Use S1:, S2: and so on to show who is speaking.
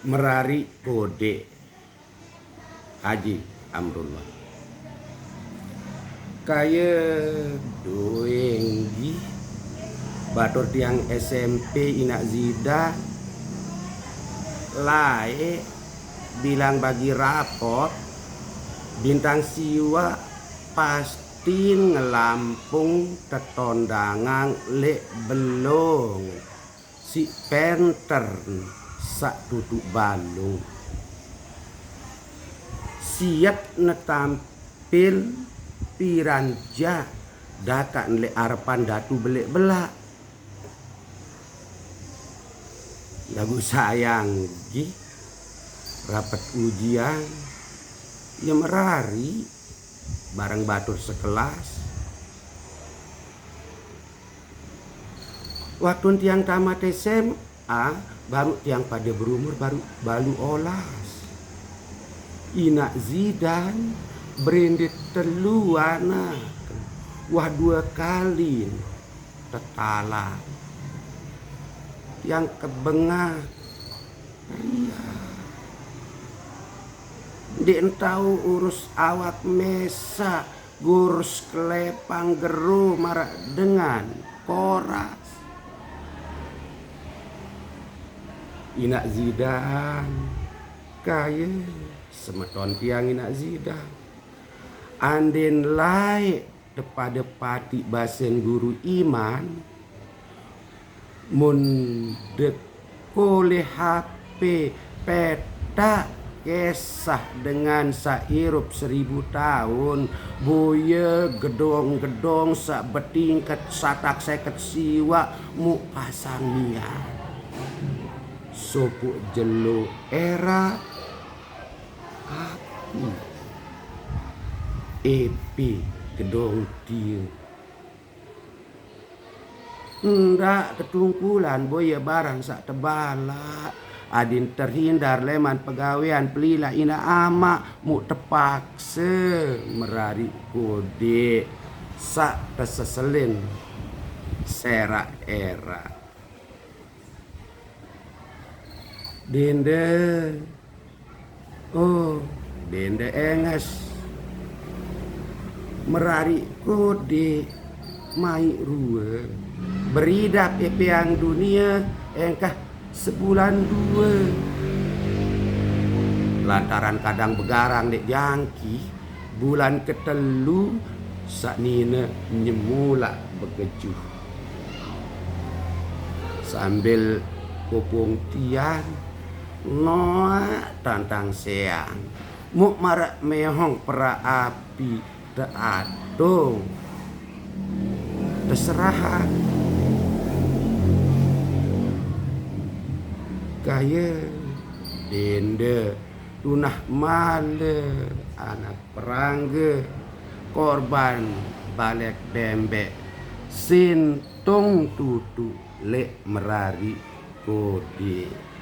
S1: Merari Kode Haji Amrullah kaya doenggi batur tiang SMP Inak Zida lae bilang bagi rapot bintang siwa pasti ngelampung tetondangan lek belong si penter sak tutuk balung siap netampil piranja dakat le arepan datu belek belak lagu sayang gi rapat ujian ya merari bareng batur sekelas waktu tiang tamat SMA baru tiang pada berumur baru balu olas Inak Zidan berendit teluana wah 2 kali tetala yang kebengah ria dia tahu urus awak mesa gurus kelepang geru marak dengan koras Inak Zidan kaya semeton tiang Inak Zidan anden laik depada pati basen guru iman mun dek oleh HP peta kisah dengan sairup 1000 tahun boya gedong-gedong sak betingkat satak seket siwa mu pasang niat sopuk jelo era aku EP gedong tiu ndak ketungkulan boya barang sak tebala adin terhindar leman pegawaian pelila ina ama mu terpaksa merari kode sak terseselin serak era dende oh dende enges merari kode mai rua beridap epiang dunia engkah sebulan 2 lantaran kadang begarang dek jangki bulan ketelu saknina nyemula begejuh sambil kopong tiang noak tantang seang muk marak mehong pera api teadong terserah kaya dende tunah male anak perangga korban balek dembek sintung tutu lek merari kode